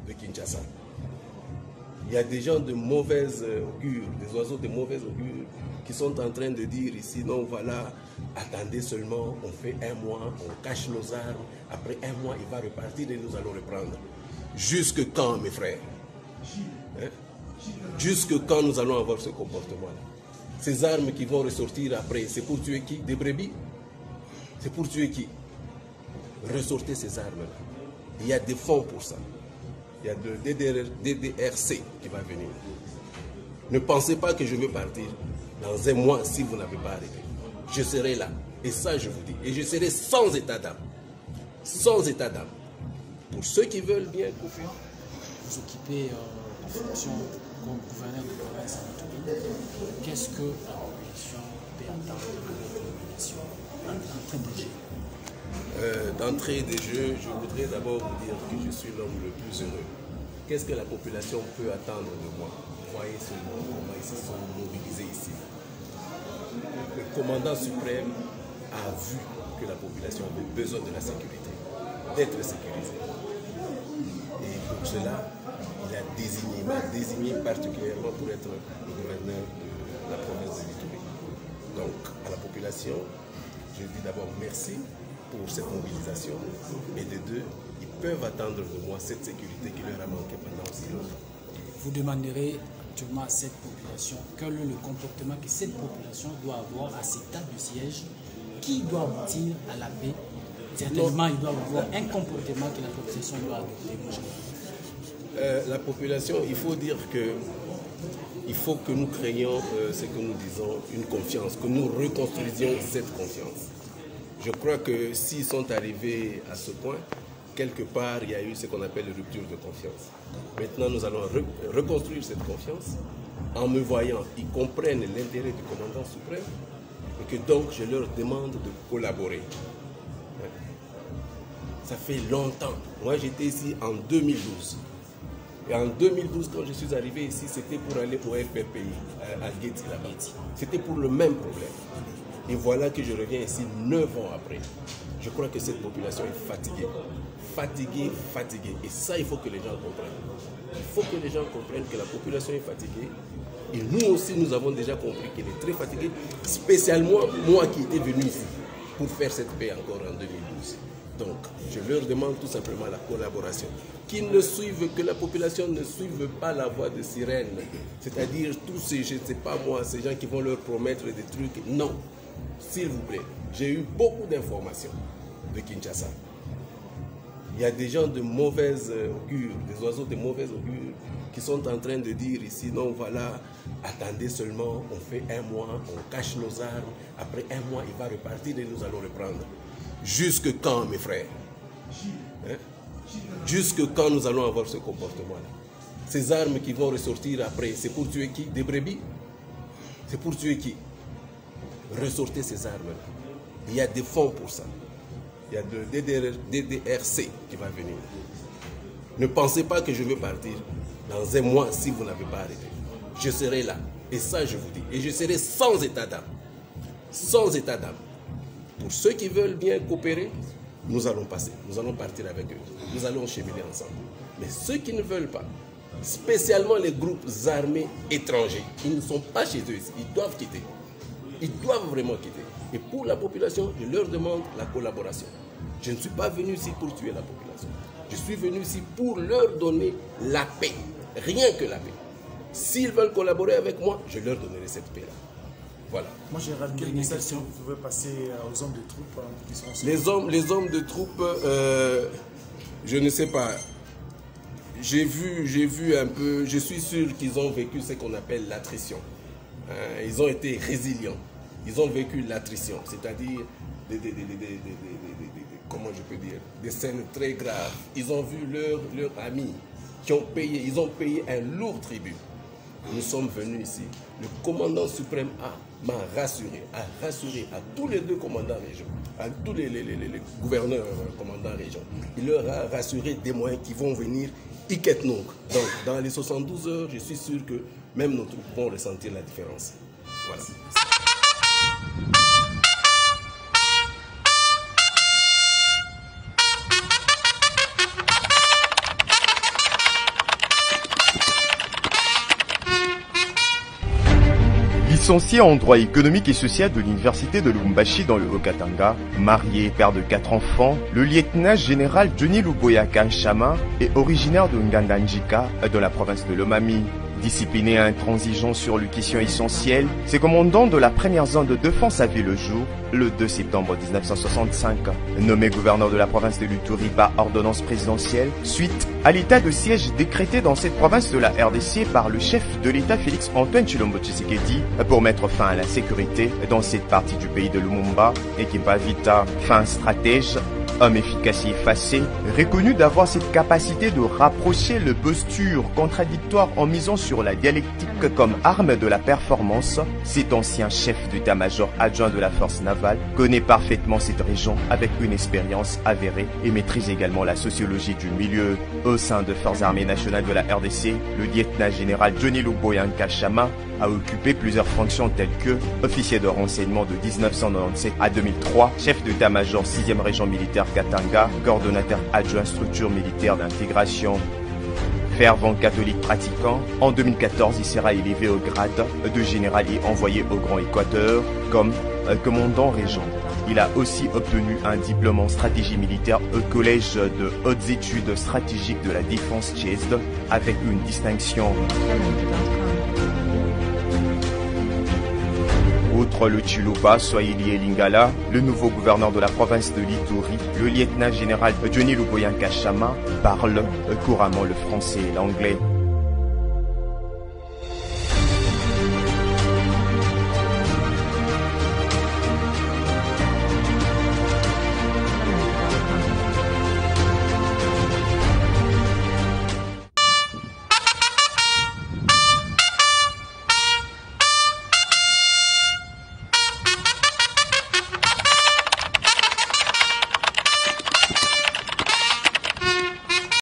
de Kinshasa. Il y a des gens de mauvaise augure, des oiseaux de mauvaise augure qui sont en train de dire ici, non voilà, attendez seulement, on fait un mois, on cache nos armes, après un mois il va repartir et nous allons reprendre. Jusque quand, mes frères? Hein? Jusque quand nous allons avoir ce comportement-là? Ces armes qui vont ressortir après, c'est pour tuer qui? Des brebis? C'est pour tuer qui? Ressortez ces armes-là. Il y a des fonds pour ça. Il y a le DDRC qui va venir. Ne pensez pas que je veux partir dans un mois si vous n'avez pas arrêté. Je serai là. Et ça, je vous dis. Et je serai sans état d'âme. Sans état d'âme. Pour ceux qui veulent bien couper. Vous occupez la fonction comme gouverneur de province en Toubou. Qu'est-ce que la population peut attendre de la population d'entrée de jeu? D'entrée de jeu, je voudrais d'abord vous dire que je suis l'homme le plus heureux. Qu'est-ce que la population peut attendre de moi? Voyez seulement comment ils se sont mobilisés ici. Le commandant suprême a vu que la population avait besoin de la sécurité, d'être sécurisée. Et pour cela, il m'a désigné particulièrement pour être le gouverneur de la province de l'Ituri. Donc, à la population, je dis d'abord merci pour cette mobilisation, et de deux, ils peuvent attendre de moi cette sécurité qui leur a manqué pendant aussi longtemps. Vous demanderez actuellement à cette population quel est le comportement que cette population doit avoir à cet état de siège qui doit aboutir à la paix. Certainement, il doit avoir un comportement que la population doit adopter. La population, il faut dire que il faut que nous créions ce que nous disons, une confiance, que nous reconstruisions cette confiance. Je crois que s'ils sont arrivés à ce point, quelque part, il y a eu ce qu'on appelle une rupture de confiance. Maintenant, nous allons reconstruire cette confiance. En me voyant, ils comprennent l'intérêt du commandant suprême et que donc je leur demande de collaborer. Ça fait longtemps. Moi, j'étais ici en 2012. Et en 2012, quand je suis arrivé ici, c'était pour aller au FPPI, à Guéti, là-bas. C'était pour le même problème. Et voilà que je reviens ici 9 ans après. Je crois que cette population est fatiguée. Fatiguée, fatiguée. Et ça, il faut que les gens comprennent. Il faut que les gens comprennent que la population est fatiguée. Et nous aussi, nous avons déjà compris qu'elle est très fatiguée. Spécialement moi qui étais venu ici pour faire cette paix encore en 2012. Donc, je leur demande tout simplement la collaboration. Qu'ils ne suivent, que la population ne suive pas la voie de sirène. C'est-à-dire tous ces, je ne sais pas moi, ces gens qui vont leur promettre des trucs. Non. S'il vous plaît, j'ai eu beaucoup d'informations de Kinshasa. Il y a des gens de mauvaise augure, des oiseaux de mauvaise augure, qui sont en train de dire ici, non voilà, attendez seulement, on fait un mois, on cache nos armes, après un mois il va repartir et nous allons reprendre. Jusque quand, mes frères? Hein? Jusque quand nous allons avoir ce comportement-là? Ces armes qui vont ressortir après, c'est pour tuer qui? Des brebis? C'est pour tuer qui? Ressortez ces armes-là. Il y a des fonds pour ça. Il y a le DDRC qui va venir. Ne pensez pas que je veux partir dans un mois si vous n'avez pas arrêté. Je serai là. Et ça, je vous dis. Et je serai sans état d'âme. Sans état d'âme. Pour ceux qui veulent bien coopérer, nous allons passer. Nous allons partir avec eux. Nous allons cheminer ensemble. Mais ceux qui ne veulent pas, spécialement les groupes armés étrangers, ils ne sont pas chez eux ici. Ils doivent quitter. Ils doivent vraiment quitter. Et pour la population, je leur demande la collaboration. Je ne suis pas venu ici pour tuer la population. Je suis venu ici pour leur donner la paix. Rien que la paix. S'ils veulent collaborer avec moi, je leur donnerai cette paix-là. Voilà. Moi, j'ai ramené une question. Vous pouvez passer aux hommes de troupes qui sont... Les hommes de troupes, je ne sais pas. J'ai vu un peu, je suis sûr qu'ils ont vécu ce qu'on appelle l'attrition. Ils ont été résilients. Ils ont vécu l'attrition, c'est-à-dire comment je peux dire, des scènes très graves. Ils ont vu leurs amis qui ont payé, ils ont payé un lourd tribut. Nous sommes venus ici. Le commandant suprême m'a rassuré, a rassuré à tous les deux commandants régions, à tous les gouverneurs commandants régions. Il leur a rassuré des moyens qui vont venir Iketnouk. Donc, dans les 72 heures, je suis sûr que même nos troupes vont ressentir la différence. Voilà. licencié en droit économique et social de l'université de Lubumbashi dans le Haut-Katanga, marié, père de 4 enfants, le lieutenant général Johnny Luboyaka Chama est originaire de Ngandanjika, dans la province de Lomami. Discipliné et intransigeant sur les questions essentielles, ce commandant de la première zone de défense a vu le jour le 2 septembre 1965. Nommé gouverneur de la province de l'Ituri par ordonnance présidentielle, suite à l'état de siège décrété dans cette province de la RDC par le chef de l'État Félix Antoine Tshilombo Tshisekedi pour mettre fin à la sécurité dans cette partie du pays de Lumumba, et qui va vite fin stratège, homme efficace et effacé, reconnu d'avoir cette capacité de rapprocher les postures contradictoires en misant sur la dialectique comme arme de la performance, cet ancien chef d'état-major adjoint de la force navale connaît parfaitement cette région avec une expérience avérée et maîtrise également la sociologie du milieu. Au sein des forces armées nationales de la RDC, le lieutenant général Johnny Luboyaka Chama a occupé plusieurs fonctions telles que officier de renseignement de 1997 à 2003, chef d'état-major 6e région militaire Katanga, coordonnateur adjoint structure militaire d'intégration. Fervent catholique pratiquant, en 2014 il sera élevé au grade de général et envoyé au Grand Équateur comme commandant régent. Il a aussi obtenu un diplôme en stratégie militaire au collège de hautes études stratégiques de la défense CHESD avec une distinction. Outre le Chiluba, Swahili et Lingala, le nouveau gouverneur de la province de l'Ituri, le lieutenant général Johnny Luboyaka Chama, parle couramment le français et l'anglais.